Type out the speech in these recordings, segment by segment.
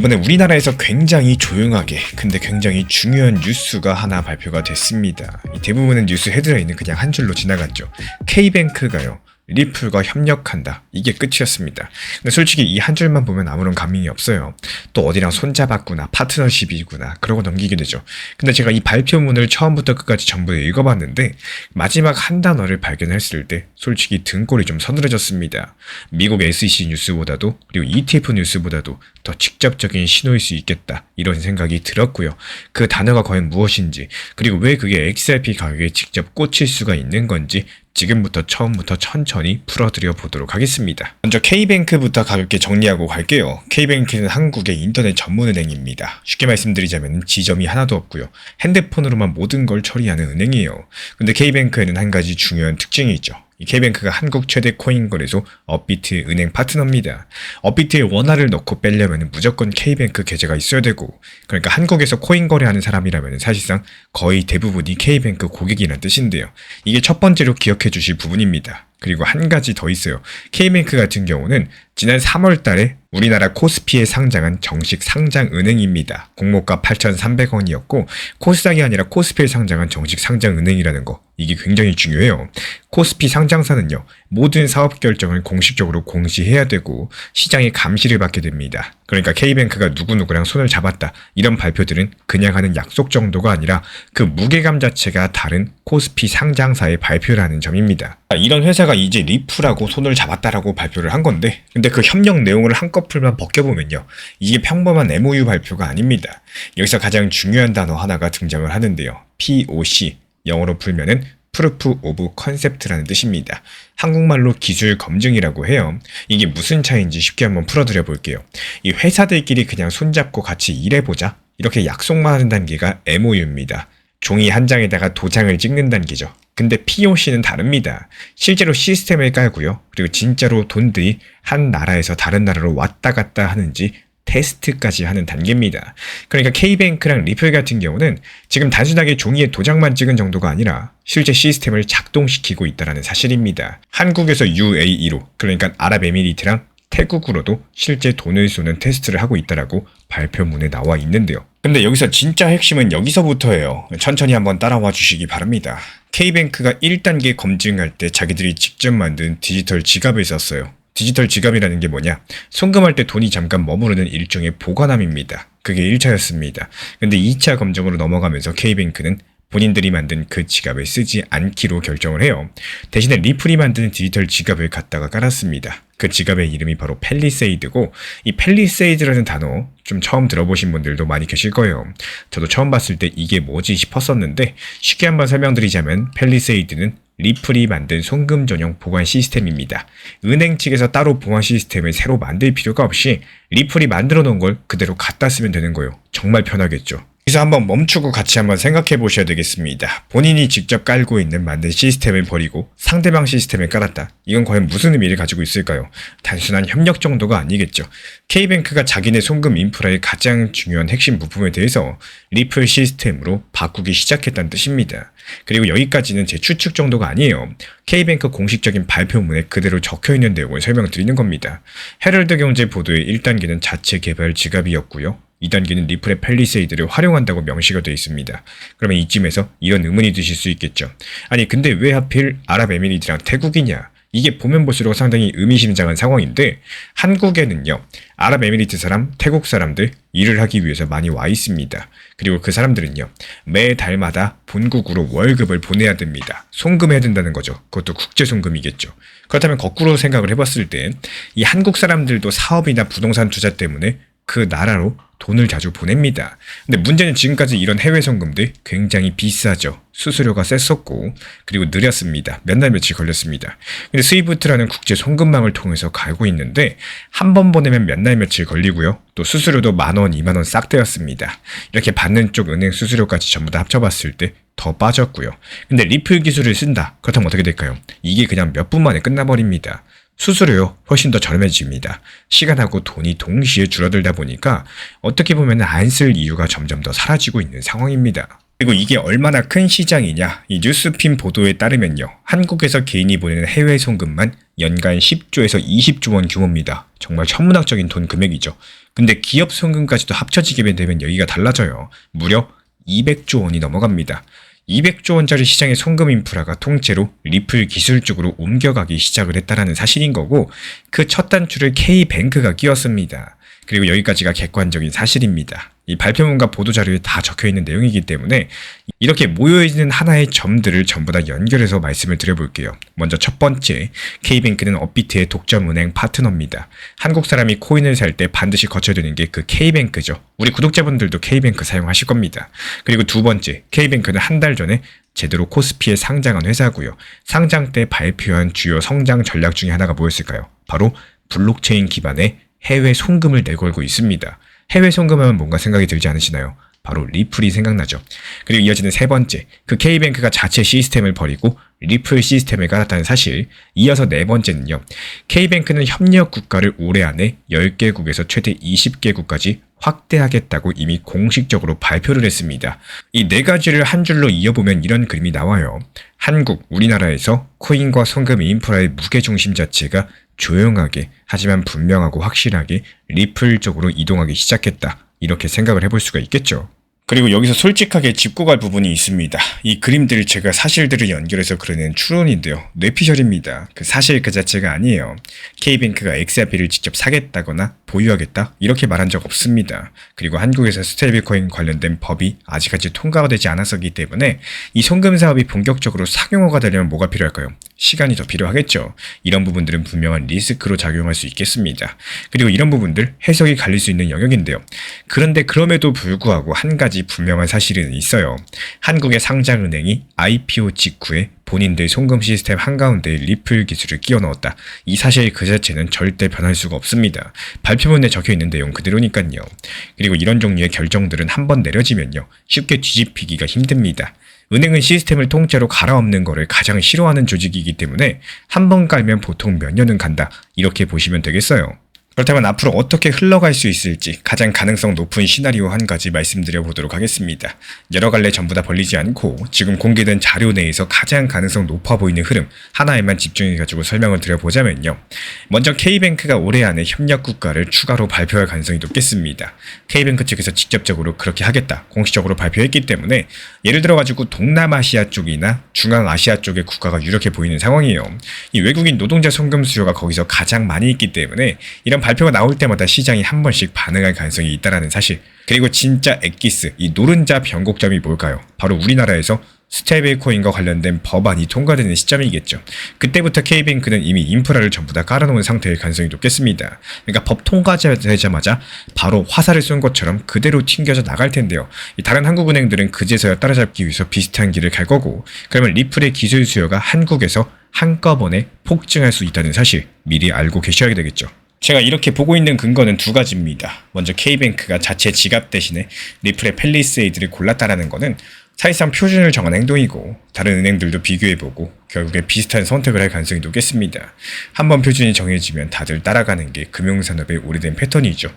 이번에 우리나라에서 굉장히 조용하게 근데 굉장히 중요한 뉴스가 하나 발표가 됐습니다. 이 대부분의 뉴스 헤드라인은 그냥 한 줄로 지나갔죠. K뱅크가요, 리플과 협력한다. 이게 끝이었습니다. 근데 솔직히 이 한 줄만 보면 아무런 감흥이 없어요. 또 어디랑 손잡았구나, 파트너십이구나, 그러고 넘기게 되죠. 근데 제가 이 발표문을 처음부터 끝까지 전부 읽어봤는데 마지막 한 단어를 발견했을 때 솔직히 등골이 좀 서늘해졌습니다. 미국 SEC 뉴스보다도 그리고 ETF 뉴스보다도 더 직접적인 신호일 수 있겠다, 이런 생각이 들었고요. 그 단어가 과연 무엇인지, 그리고 왜 그게 XRP 가격에 직접 꽂힐 수가 있는 건지 지금부터 처음부터 천천히 풀어드려 보도록 하겠습니다. 먼저 K뱅크부터 가볍게 정리하고 갈게요. K뱅크는 한국의 인터넷 전문은행입니다. 쉽게 말씀드리자면 지점이 하나도 없고요. 핸드폰으로만 모든 걸 처리하는 은행이에요. 근데 K뱅크에는 한 가지 중요한 특징이 있죠. 이 K뱅크가 한국 최대 코인 거래소 업비트 은행 파트너입니다. 업비트에 원화를 넣고 빼려면 무조건 K뱅크 계좌가 있어야 되고, 그러니까 한국에서 코인 거래하는 사람이라면 사실상 거의 대부분이 K뱅크 고객이란 뜻인데요. 이게 첫 번째로 기억해 주실 부분입니다. 그리고 한 가지 더 있어요. K뱅크 같은 경우는 지난 3월 달에 우리나라 코스피에 상장한 정식 상장 은행입니다. 공모가 8,300원이었고 코스닥이 아니라 코스피에 상장한 정식 상장 은행이라는 거, 이게 굉장히 중요해요. 코스피 상장사는요, 모든 사업 결정을 공식적으로 공시해야 되고 시장의 감시를 받게 됩니다. 그러니까 K뱅크가 누구누구랑 손을 잡았다, 이런 발표들은 그냥 하는 약속 정도가 아니라 그 무게감 자체가 다른 코스피 상장사의 발표라는 점입니다. 이런 회사가 이제 리플하고 손을 잡았다라고 발표를 한 건데, 근데 그 협력 내용을 한꺼풀만 벗겨보면요, 이게 평범한 MOU 발표가 아닙니다. 여기서 가장 중요한 단어 하나가 등장을 하는데요. POC, 영어로 풀면은 Proof of Concept라는 뜻입니다. 한국말로 기술 검증이라고 해요. 이게 무슨 차이인지 쉽게 한번 풀어드려 볼게요. 이 회사들끼리 그냥 손잡고 같이 일해보자, 이렇게 약속만 하는 단계가 MOU입니다. 종이 한 장에다가 도장을 찍는 단계죠. 근데 POC는 다릅니다. 실제로 시스템을 깔고요, 그리고 진짜로 돈들이 한 나라에서 다른 나라로 왔다 갔다 하는지 테스트까지 하는 단계입니다. 그러니까 K뱅크랑 리플 같은 경우는 지금 단순하게 종이에 도장만 찍은 정도가 아니라 실제 시스템을 작동시키고 있다는 사실입니다. 한국에서 UAE로, 그러니까 아랍에미리트랑 태국으로도 실제 돈을 쏘는 테스트를 하고 있다라고 발표문에 나와 있는데요. 근데 여기서 진짜 핵심은 여기서부터예요. 천천히 한번 따라와 주시기 바랍니다. K뱅크가 1단계 검증할 때 자기들이 직접 만든 디지털 지갑을 썼어요. 디지털 지갑이라는 게 뭐냐? 송금할 때 돈이 잠깐 머무르는 일종의 보관함입니다. 그게 1차였습니다. 근데 2차 검증으로 넘어가면서 K뱅크는 본인들이 만든 그 지갑을 쓰지 않기로 결정을 해요. 대신에 리플이 만든 디지털 지갑을 갖다가 깔았습니다. 그 지갑의 이름이 바로 팰리세이드고, 이 팰리세이드라는 단어 좀 처음 들어보신 분들도 많이 계실 거예요. 저도 처음 봤을 때 이게 뭐지 싶었었는데, 쉽게 한번 설명드리자면 팰리세이드는 리플이 만든 송금 전용 보관 시스템입니다. 은행 측에서 따로 보관 시스템을 새로 만들 필요가 없이 리플이 만들어 놓은 걸 그대로 갖다 쓰면 되는 거예요. 정말 편하겠죠. 여기서 한번 멈추고 같이 한번 생각해 보셔야 되겠습니다. 본인이 직접 깔고 있는 만든 시스템을 버리고 상대방 시스템을 깔았다. 이건 과연 무슨 의미를 가지고 있을까요? 단순한 협력 정도가 아니겠죠. K뱅크가 자기네 송금 인프라의 가장 중요한 핵심 부품에 대해서 리플 시스템으로 바꾸기 시작했다는 뜻입니다. 그리고 여기까지는 제 추측 정도가 아니에요. K뱅크 공식적인 발표문에 그대로 적혀있는 내용을 설명드리는 겁니다. 헤럴드 경제 보도의 1단계는 자체 개발 지갑이었고요. 2단계는 리플의 팰리세이드를 활용한다고 명시가 되어 있습니다. 그러면 이쯤에서 이런 의문이 드실 수 있겠죠. 아니 근데 왜 하필 아랍에미리트랑 태국이냐? 이게 보면 볼수록 상당히 의미심장한 상황인데, 한국에는요, 아랍에미리트 사람, 태국 사람들 일을 하기 위해서 많이 와 있습니다. 그리고 그 사람들은요, 매 달마다 본국으로 월급을 보내야 됩니다. 송금해야 된다는 거죠. 그것도 국제송금이겠죠. 그렇다면 거꾸로 생각을 해봤을 때 이 한국 사람들도 사업이나 부동산 투자 때문에 그 나라로 돈을 자주 보냅니다. 근데 문제는 지금까지 이런 해외 송금들 굉장히 비싸죠. 수수료가 셌었고, 그리고 느렸습니다. 몇 날 며칠 걸렸습니다. 근데 스위프트라는 국제 송금망을 통해서 가고 있는데 한 번 보내면 몇 날 며칠 걸리고요. 또 수수료도 10,000원, 20,000원 싹 떼었습니다. 이렇게 받는 쪽 은행 수수료까지 전부 다 합쳐봤을 때 더 빠졌고요. 근데 리플 기술을 쓴다. 그렇다면 어떻게 될까요? 이게 그냥 몇 분 만에 끝나버립니다. 수수료요, 훨씬 더 저렴해집니다. 시간하고 돈이 동시에 줄어들다 보니까 어떻게 보면 안 쓸 이유가 점점 더 사라지고 있는 상황입니다. 그리고 이게 얼마나 큰 시장이냐, 이 뉴스핀 보도에 따르면요, 한국에서 개인이 보내는 해외 송금만 연간 10조에서 20조 원 규모입니다. 정말 천문학적인 돈 금액이죠. 근데 기업 송금까지도 합쳐지게 되면 여기가 달라져요. 무려 200조 원이 넘어갑니다. 200조 원짜리 시장의 송금 인프라가 통째로 리플 기술 쪽으로 옮겨가기 시작을 했다라는 사실인 거고, 그 첫 단추를 K뱅크가 끼웠습니다. 그리고 여기까지가 객관적인 사실입니다. 이 발표문과 보도자료에 다 적혀있는 내용이기 때문에 이렇게 모여있는 하나의 점들을 전부 다 연결해서 말씀을 드려볼게요. 먼저 첫 번째, K뱅크는 업비트의 독점은행 파트너입니다. 한국 사람이 코인을 살 때 반드시 거쳐야 되는 게 그 K뱅크죠. 우리 구독자분들도 K뱅크 사용하실 겁니다. 그리고 두 번째, K뱅크는 한 달 전에 제대로 코스피에 상장한 회사고요. 상장 때 발표한 주요 성장 전략 중에 하나가 뭐였을까요? 바로 블록체인 기반의 해외 송금을 내걸고 있습니다. 해외 송금하면 뭔가 생각이 들지 않으시나요? 바로 리플이 생각나죠. 그리고 이어지는 세 번째, 그 K뱅크가 자체 시스템을 버리고 리플 시스템을 깔았다는 사실. 이어서 네 번째는요, K뱅크는 협력 국가를 올해 안에 10개국에서 최대 20개국까지 확대하겠다고 이미 공식적으로 발표를 했습니다. 이 네 가지를 한 줄로 이어보면 이런 그림이 나와요. 한국, 우리나라에서 코인과 송금 인프라의 무게중심 자체가 조용하게 하지만 분명하고 확실하게 리플 쪽으로 이동하기 시작했다. 이렇게 생각을 해볼 수가 있겠죠. 그리고 여기서 솔직하게 짚고 갈 부분이 있습니다. 이 그림들 제가 사실들을 연결해서 그려낸 추론인데요. 뇌피셜입니다. 그 사실 그 자체가 아니에요. K뱅크가 XRP를 직접 사겠다거나 보유하겠다 이렇게 말한 적 없습니다. 그리고 한국에서 스테이블코인 관련된 법이 아직까지 통과가 되지 않았었기 때문에 이 송금 사업이 본격적으로 상용화가 되려면 뭐가 필요할까요? 시간이 더 필요하겠죠. 이런 부분들은 분명한 리스크로 작용할 수 있겠습니다. 그리고 이런 부분들 해석이 갈릴 수 있는 영역인데요. 그런데 그럼에도 불구하고 한 가지 분명한 사실은 있어요. 한국의 상장은행이 IPO 직후에 본인들 송금 시스템 한가운데 리플 기술을 끼워 넣었다. 이 사실 그 자체는 절대 변할 수가 없습니다. 발표문에 적혀있는 내용 그대로니까요. 그리고 이런 종류의 결정들은 한번 내려지면요, 쉽게 뒤집히기가 힘듭니다. 은행은 시스템을 통째로 갈아엎는 거를 가장 싫어하는 조직이기 때문에 한 번 깔면 보통 몇 년은 간다. 이렇게 보시면 되겠어요. 그렇다면 앞으로 어떻게 흘러갈 수 있을지 가장 가능성 높은 시나리오 한 가지 말씀드려 보도록 하겠습니다. 여러 갈래 전부 다 벌리지 않고 지금 공개된 자료 내에서 가장 가능성 높아 보이는 흐름 하나에만 집중해가지고 설명을 드려보자면요. 먼저 K뱅크가 올해 안에 협력 국가를 추가로 발표할 가능성이 높겠습니다. K뱅크 측에서 직접적으로 그렇게 하겠다 공식적으로 발표했기 때문에 예를 들어가지고 동남아시아 쪽이나 중앙아시아 쪽의 국가가 유력해 보이는 상황이에요. 이 외국인 노동자 송금 수요가 거기서 가장 많이 있기 때문에 이런 발표가 나올 때마다 시장이 한 번씩 반응할 가능성이 있다는 사실. 그리고 진짜 엑기스, 이 노른자 변곡점이 뭘까요? 바로 우리나라에서 스테이블코인과 관련된 법안이 통과되는 시점이겠죠. 그때부터 K뱅크는 이미 인프라를 전부 다 깔아놓은 상태일 가능성이 높겠습니다. 그러니까 법 통과되자마자 바로 화살을 쏜 것처럼 그대로 튕겨져 나갈 텐데요. 다른 한국은행들은 그제서야 따라잡기 위해서 비슷한 길을 갈 거고, 그러면 리플의 기술 수요가 한국에서 한꺼번에 폭증할 수 있다는 사실 미리 알고 계셔야 되겠죠. 제가 이렇게 보고 있는 근거는 두 가지입니다. 먼저 K뱅크가 자체 지갑 대신에 리플의 팰리세이드를 골랐다라는 것은 사실상 표준을 정한 행동이고, 다른 은행들도 비교해보고 결국에 비슷한 선택을 할 가능성이 높겠습니다. 한번 표준이 정해지면 다들 따라가는 게 금융산업의 오래된 패턴이죠.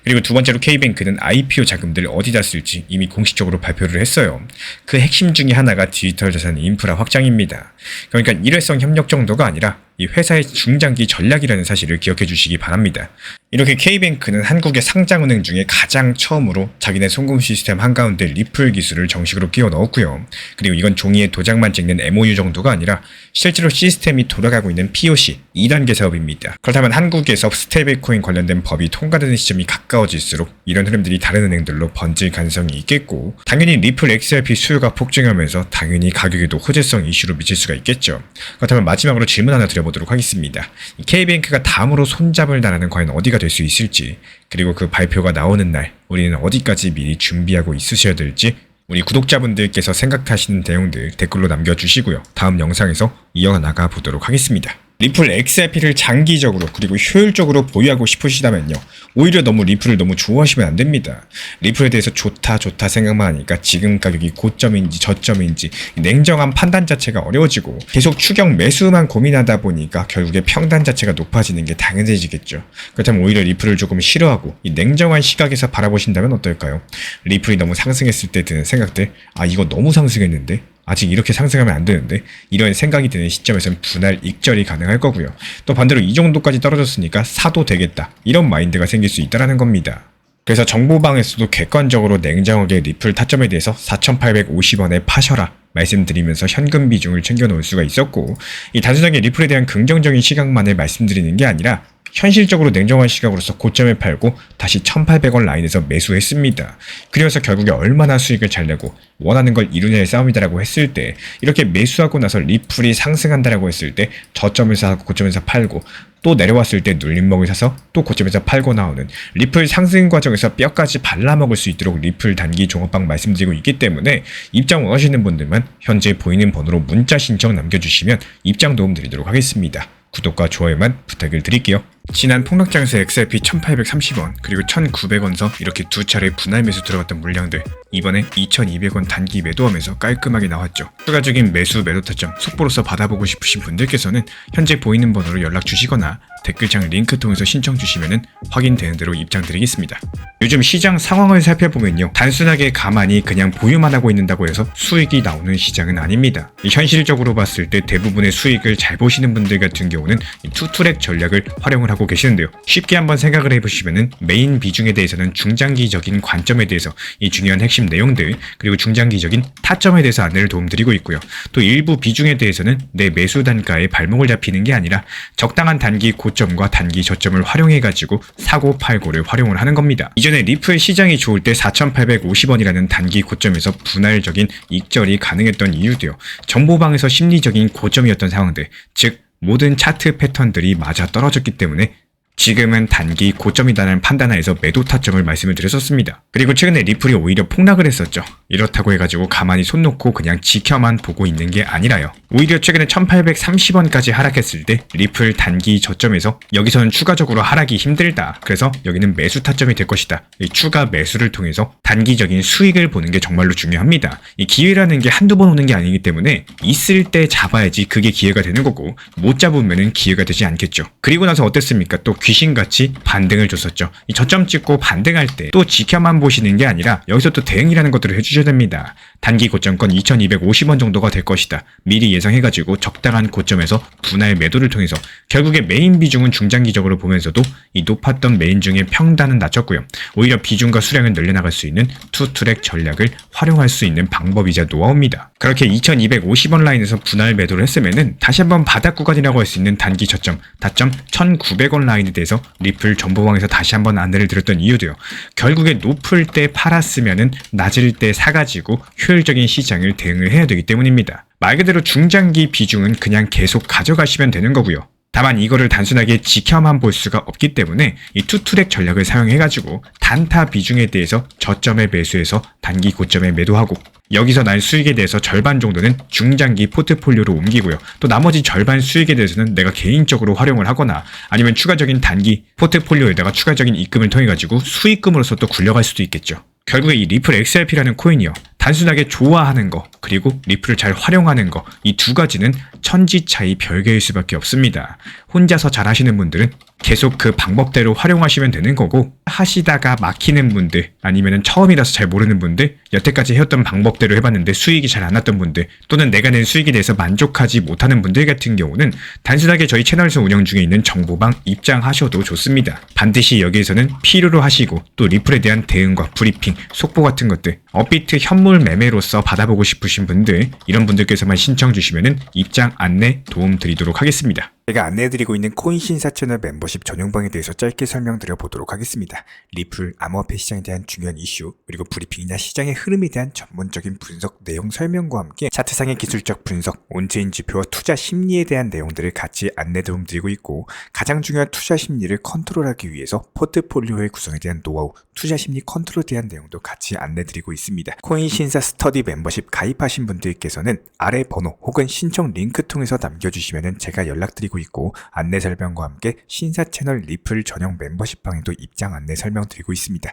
그리고 두 번째로 K뱅크는 IPO 자금들을 어디다 쓸지 이미 공식적으로 발표를 했어요. 그 핵심 중에 하나가 디지털 자산 인프라 확장입니다. 그러니까 일회성 협력 정도가 아니라 이 회사의 중장기 전략이라는 사실을 기억해 주시기 바랍니다. 이렇게 K뱅크는 한국의 상장은행 중에 가장 처음으로 자기네 송금 시스템 한가운데 리플 기술을 정식으로 끼워 넣었고요. 그리고 이건 종이에 도장만 찍는 MOU 정도가 아니라 실제로 시스템이 돌아가고 있는 POC 2단계 사업입니다. 그렇다면 한국에서 스테이블코인 관련된 법이 통과되는 시점이 가까워질수록 이런 흐름들이 다른 은행들로 번질 가능성이 있겠고, 당연히 리플 XRP 수요가 폭증하면서 당연히 가격에도 호재성 이슈로 미칠 수가 있겠죠. 그렇다면 마지막으로 질문 하나 드려보도록 하겠습니다. K뱅크가 다음으로 손잡을 나라는 과연 어디가 될 수 있을지, 그리고 그 발표가 나오는 날 우리는 어디까지 미리 준비하고 있으셔야 될지 우리 구독자분들께서 생각하시는 내용들 댓글로 남겨주시고요. 다음 영상에서 이어나가 보도록 하겠습니다. 리플 XRP를 장기적으로 그리고 효율적으로 보유하고 싶으시다면요, 오히려 너무 리플을 너무 좋아하시면 안 됩니다. 리플에 대해서 좋다 생각만 하니까 지금 가격이 고점인지 저점인지 냉정한 판단 자체가 어려워지고 계속 추격 매수만 고민하다 보니까 결국에 평단 자체가 높아지는 게 당연해지겠죠. 그렇다면 오히려 리플을 조금 싫어하고 이 냉정한 시각에서 바라보신다면 어떨까요? 리플이 너무 상승했을 때 드는 생각들, 아 이거 너무 상승했는데 아직 이렇게 상승하면 안 되는데 이런 생각이 드는 시점에서는 분할 익절이 가능할 거고요. 또 반대로 이 정도까지 떨어졌으니까 사도 되겠다 이런 마인드가 생길 수 있다는 겁니다. 그래서 정보방에서도 객관적으로 냉정하게 리플 타점에 대해서 4,850원에 파셔라 말씀드리면서 현금 비중을 챙겨놓을 수가 있었고, 이 단순하게 리플에 대한 긍정적인 시각만을 말씀드리는 게 아니라 현실적으로 냉정한 시각으로서 고점에 팔고 다시 1,800원 라인에서 매수했습니다. 그래서 결국에 얼마나 수익을 잘 내고 원하는 걸 이루냐의 싸움이다라고 했을 때, 이렇게 매수하고 나서 리플이 상승한다라고 했을 때 저점에서 하고 고점에서 팔고 또 내려왔을 때 눌림목을 사서 또 고점에서 팔고 나오는 리플 상승 과정에서 뼈까지 발라먹을 수 있도록 리플 단기 종합방 말씀드리고 있기 때문에, 입장 원하시는 분들만 현재 보이는 번호로 문자 신청 남겨주시면 입장 도움 드리도록 하겠습니다. 구독과 좋아요만 부탁을 드릴게요. 지난 폭락장에서 XRP 1830원 그리고 1900원서 이렇게 두 차례 분할 매수 들어갔던 물량들, 이번에 2200원 단기 매도하면서 깔끔하게 나왔죠. 추가적인 매수 매도 타점 속보로서 받아보고 싶으신 분들께서는 현재 보이는 번호로 연락 주시거나 댓글창 링크 통해서 신청 주시면 확인되는 대로 입장 드리겠습니다. 요즘 시장 상황을 살펴보면요, 단순하게 가만히 그냥 보유만 하고 있는다고 해서 수익이 나오는 시장은 아닙니다. 현실적으로 봤을 때 대부분의 수익을 잘 보시는 분들 같은 경우는 투트랙 전략을 활용을 하고 계시는데요. 쉽게 한번 생각을 해보시면은 메인 비중에 대해서는 중장기적인 관점에 대해서 이 중요한 핵심 내용들, 그리고 중장기적인 타점에 대해서 안내를 도움드리고 있고요. 또 일부 비중에 대해서는 내 매수 단가에 발목을 잡히는 게 아니라 적당한 단기 고점과 단기 저점을 활용해가지고 사고 팔고를 활용을 하는 겁니다. 이전에 리플 시장이 좋을 때 4,850원이라는 단기 고점에서 분할적인 익절이 가능했던 이유도요, 정보방에서 심리적인 고점이었던 상황들, 즉 모든 차트 패턴들이 맞아 떨어졌기 때문에 지금은 단기 고점이다라는 판단하에서 매도 타점을 말씀을 드렸었습니다. 그리고 최근에 리플이 오히려 폭락을 했었죠. 이렇다고 해가지고 가만히 손 놓고 그냥 지켜만 보고 있는 게 아니라요, 오히려 최근에 1830원까지 하락했을 때 리플 단기 저점에서 여기서는 추가적으로 하락이 힘들다, 그래서 여기는 매수 타점이 될 것이다, 이 추가 매수를 통해서 단기적인 수익을 보는 게 정말로 중요합니다. 이 기회라는 게 한두 번 오는 게 아니기 때문에 있을 때 잡아야지 그게 기회가 되는 거고, 못 잡으면은 기회가 되지 않겠죠. 그리고 나서 어땠습니까? 또 귀신같이 반등을 줬었죠. 이 저점 찍고 반등할 때 또 지켜만 보시는 게 아니라 여기서 또 대응이라는 것들을 해주셔야 됩니다. 단기 고점권 2250원 정도가 될 것이다, 미리 예상해가지고 적당한 고점에서 분할 매도를 통해서 결국에 메인 비중은 중장기적으로 보면서도 이 높았던 메인 중에 평단은 낮췄고요, 오히려 비중과 수량을 늘려나갈 수 있는 투트랙 전략을 활용할 수 있는 방법이자 노하우입니다. 그렇게 2250원 라인에서 분할 매도를 했으면은 다시 한번 바닥 구간이라고 할 수 있는 단기 저점 다점 1900원 라인에 대해서 리플 정보방에서 다시 한번 안내를 드렸던 이유도요, 결국에 높을 때 팔았으면은 낮을 때 사가지고 효율적인 시장을 대응을 해야 되기 때문입니다. 말 그대로 중장기 비중은 그냥 계속 가져가시면 되는 거고요. 다만 이거를 단순하게 지켜만 볼 수가 없기 때문에 이 투트랙 전략을 사용해가지고 단타 비중에 대해서 저점에 매수해서 단기 고점에 매도하고, 여기서 날 수익에 대해서 절반 정도는 중장기 포트폴리오로 옮기고요, 또 나머지 절반 수익에 대해서는 내가 개인적으로 활용을 하거나 아니면 추가적인 단기 포트폴리오에다가 추가적인 입금을 통해 가지고 수익금으로서 또 굴려갈 수도 있겠죠. 결국에 이 리플 XRP라는 코인이요, 단순하게 좋아하는 거 그리고 리플을 잘 활용하는 거, 이 두 가지는 천지 차이 별개일 수밖에 없습니다. 혼자서 잘 하시는 분들은 계속 그 방법대로 활용하시면 되는 거고, 하시다가 막히는 분들 아니면 처음이라서 잘 모르는 분들, 여태까지 해왔던 방법대로 해봤는데 수익이 잘 안 났던 분들, 또는 내가 낸 수익에 대해서 만족하지 못하는 분들 같은 경우는 단순하게 저희 채널에서 운영 중에 있는 정보방 입장하셔도 좋습니다. 반드시 여기에서는 필요로 하시고 또 리플에 대한 대응과 브리핑, 속보 같은 것들, 업비트 현물 매매로서 받아보고 싶으신 분들, 이런 분들께서만 신청 주시면 입장 안내 도움 드리도록 하겠습니다. 제가 안내해드리고 있는 코인 신사 채널 멤버십 전용방에 대해서 짧게 설명드려 보도록 하겠습니다. 리플, 암호화폐 시장에 대한 중요한 이슈, 그리고 브리핑이나 시장의 흐름에 대한 전문적인 분석 내용 설명과 함께 차트상의 기술적 분석, 온체인 지표와 투자 심리에 대한 내용들을 같이 안내 도움 드리고 있고, 가장 중요한 투자 심리를 컨트롤하기 위해서 포트폴리오의 구성에 대한 노하우, 투자 심리 컨트롤에 대한 내용도 같이 안내 드리고 있습니다. 코인 신사 스터디 멤버십 가입하신 분들께서는 아래 번호 혹은 신청 링크 통해서 남겨주시면 제가 연락드리고 있고, 안내 설명과 함께 신사 채널 리플 전용 멤버십 방에도 입장 안내 설명드리고 있습니다.